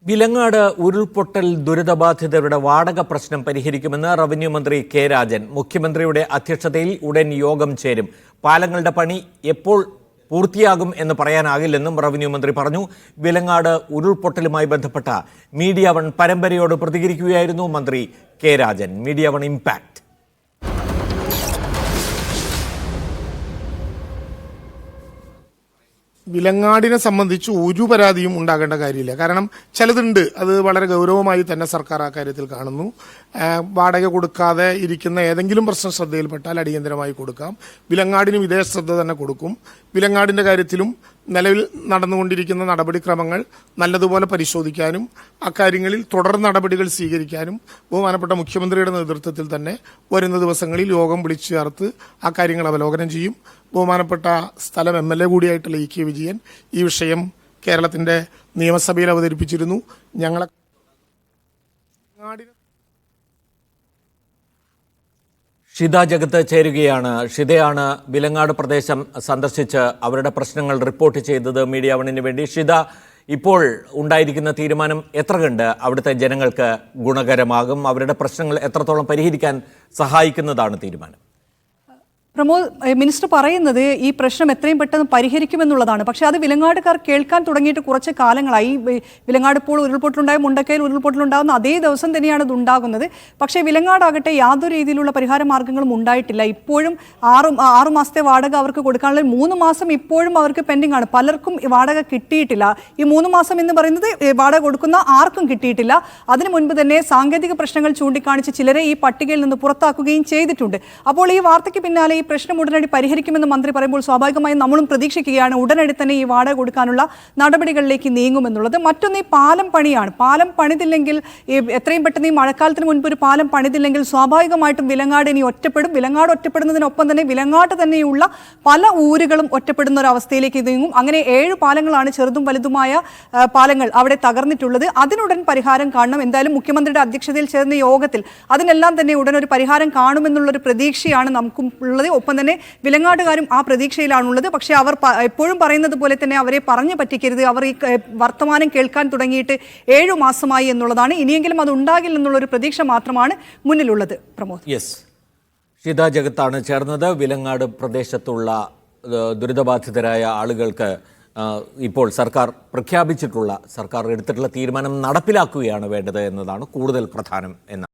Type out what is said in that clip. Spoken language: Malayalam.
വിലങ്ങാട് ഉരുൾപൊട്ടൽ ദുരിതബാധിതരുടെ വാടക പ്രശ്നം പരിഹരിക്കുമെന്ന് റവന്യൂ മന്ത്രി കെ രാജൻ. മുഖ്യമന്ത്രിയുടെ അധ്യക്ഷതയിൽ ഉടൻ യോഗം ചേരും. പാലങ്ങളുടെ പണി എപ്പോൾ പൂർത്തിയാകും എന്ന് പറയാനാകില്ലെന്നും റവന്യൂ മന്ത്രി പറഞ്ഞു. വിലങ്ങാട് ഉരുൾപൊട്ടലുമായി ബന്ധപ്പെട്ട മീഡിയ വൺ പരമ്പരയോട് പ്രതികരിക്കുകയായിരുന്നു മന്ത്രി K Rajan. Media One impact. വിലങ്ങാടിനെ സംബന്ധിച്ച് ഒരു പരാതിയും ഉണ്ടാകേണ്ട കാര്യമില്ല. കാരണം ചിലതുണ്ട്, അത് വളരെ ഗൗരവമായി തന്നെ സർക്കാർ ആ കാര്യത്തിൽ കാണുന്നു. വാടക കൊടുക്കാതെ ഇരിക്കുന്ന ഏതെങ്കിലും പ്രശ്നം ശ്രദ്ധയിൽപ്പെട്ടാൽ അടിയന്തരമായി കൊടുക്കാം. വിലങ്ങാടിനും ഇതേ ശ്രദ്ധ തന്നെ കൊടുക്കും. വിലങ്ങാടിന്റെ കാര്യത്തിലും നിലവിൽ നടന്നുകൊണ്ടിരിക്കുന്ന നടപടിക്രമങ്ങൾ നല്ലതുപോലെ പരിശോധിക്കാനും അക്കാര്യങ്ങളിൽ തുടർ നടപടികൾ സ്വീകരിക്കാനും ബഹുമാനപ്പെട്ട മുഖ്യമന്ത്രിയുടെ നേതൃത്വത്തിൽ തന്നെ വരുന്ന ദിവസങ്ങളിൽ യോഗം വിളിച്ചു ചേർത്ത് ആ കാര്യങ്ങൾ അവലോകനം ചെയ്യും. ബഹുമാനപ്പെട്ട സ്ഥലം MLA കൂടിയായിട്ടുള്ള ഇ കെ വിജയൻ ഈ വിഷയം കേരളത്തിന്റെ നിയമസഭയിൽ അവതരിപ്പിച്ചിരുന്നു. ഞങ്ങളെ ഷിത ജഗത്ത് ചേരുകയാണ്. ഷിതയാണ് വിലങ്ങാട് പ്രദേശം സന്ദർശിച്ച് അവരുടെ പ്രശ്നങ്ങൾ റിപ്പോർട്ട് ചെയ്തത് മീഡിയ വണ്ണിന് വേണ്ടി. ഷിത, ഇപ്പോൾ ഉണ്ടായിരിക്കുന്ന തീരുമാനം എത്ര കണ്ട് അവിടുത്തെ ജനങ്ങൾക്ക് ഗുണകരമാകും? അവരുടെ പ്രശ്നങ്ങൾ എത്രത്തോളം പരിഹരിക്കാൻ സഹായിക്കുന്നതാണ് തീരുമാനം? പ്രമോദ്, മിനിസ്റ്റർ പറയുന്നത് ഈ പ്രശ്നം എത്രയും പെട്ടെന്ന് പരിഹരിക്കുമെന്നുള്ളതാണ്. പക്ഷേ അത് വിലങ്ങാടുകാർ കേൾക്കാൻ തുടങ്ങിയിട്ട് കുറച്ച് കാലങ്ങളായി. വിലങ്ങാട് ഇപ്പോൾ ഉരുൾപൊട്ടലുണ്ടായ മുണ്ടക്കയിൽ ഉരുൾപൊട്ടലുണ്ടാകുന്ന അതേ ദിവസം തന്നെയാണ് ഇത് ഉണ്ടാകുന്നത്. പക്ഷേ വിലങ്ങാടാകട്ടെ യാതൊരു രീതിയിലുള്ള പരിഹാര മാർഗ്ഗങ്ങളും ഉണ്ടായിട്ടില്ല. ഇപ്പോഴും ആറു മാസത്തെ വാടക അവർക്ക് കൊടുക്കാനുള്ള 3 മാസം ഇപ്പോഴും അവർക്ക് പെൻഡിംഗ് ആണ്. പലർക്കും വാടക കിട്ടിയിട്ടില്ല. ഈ 3 മാസം എന്ന് പറയുന്നത് വാടക കൊടുക്കുന്ന ആർക്കും കിട്ടിയിട്ടില്ല. അതിനു മുൻപ് തന്നെ സാങ്കേതിക പ്രശ്നങ്ങൾ ചൂണ്ടിക്കാണിച്ച് ചിലരെ ഈ പട്ടികയിൽ നിന്ന് പുറത്താക്കുകയും ചെയ്തിട്ടുണ്ട്. അപ്പോൾ ഈ വാർത്തയ്ക്ക് പിന്നാലെ പ്രശ്നം ഉടനടി പരിഹരിക്കുമെന്ന് മന്ത്രി പറയുമ്പോൾ സ്വാഭാവികമായും നമ്മളും പ്രതീക്ഷിക്കുകയാണ് ഉടനടി തന്നെ ഈ വാടക കൊടുക്കാനുള്ള നടപടികളിലേക്ക് നീങ്ങുമെന്നുള്ളത്. മറ്റൊന്ന് ഈ പാലം പണിയാണ്. പാലം പണിതില്ലെങ്കിൽ, എത്രയും പെട്ടെന്ന് ഈ മഴക്കാലത്തിന് മുൻപ് ഒരു പാലം പണിതില്ലെങ്കിൽ സ്വാഭാവികമായിട്ടും വിലങ്ങാട് ഇനി ഒറ്റപ്പെടും. വിലങ്ങാട് ഒറ്റപ്പെടുന്നതിനൊപ്പം തന്നെ വിലങ്ങാട്ട് തന്നെയുള്ള പല ഊരുകളും ഒറ്റപ്പെടുന്ന ഒരു അവസ്ഥയിലേക്ക് നീങ്ങും. അങ്ങനെ 7 പാലങ്ങളാണ്, ചെറുതും വലുതുമായ പാലങ്ങൾ അവിടെ തകർന്നിട്ടുള്ളത്. അതിനുടൻ പരിഹാരം കാണണം. എന്തായാലും മുഖ്യമന്ത്രിയുടെ അധ്യക്ഷതയിൽ ചേർന്ന യോഗത്തിൽ അതിനെല്ലാം തന്നെ ഉടൻ ഒരു പരിഹാരം കാണുമെന്നുള്ളൊരു പ്രതീക്ഷയാണ് നമുക്കും ഉള്ളത്. ഒപ്പം തന്നെ വിലങ്ങാട്ടുകാരും ആ പ്രതീക്ഷയിലാണുള്ളത്. പക്ഷേ അവർ എപ്പോഴും പറയുന്നത് പോലെ തന്നെ അവരെ പറഞ്ഞു പറ്റിക്കരുത്. അവർ ഈ വർത്തമാനം കേൾക്കാൻ തുടങ്ങിയിട്ട് 7 മാസമായി എന്നുള്ളതാണ്. ഇനിയെങ്കിലും അത് ഉണ്ടാകില്ലെന്നുള്ളൊരു പ്രതീക്ഷ മാത്രമാണ് മുന്നിലുള്ളത്. പ്രമോദ്. യെസ്, ഷിത ജഗത്താണ് ചേർന്നത്. വിലങ്ങാട് പ്രദേശത്തുള്ള ദുരിതബാധിതരായ ആളുകൾക്ക് ഇപ്പോൾ സർക്കാർ എടുത്തിട്ടുള്ള തീരുമാനം നടപ്പിലാക്കുകയാണ് വേണ്ടത് എന്നതാണ് കൂടുതൽ പ്രധാനം എന്ന്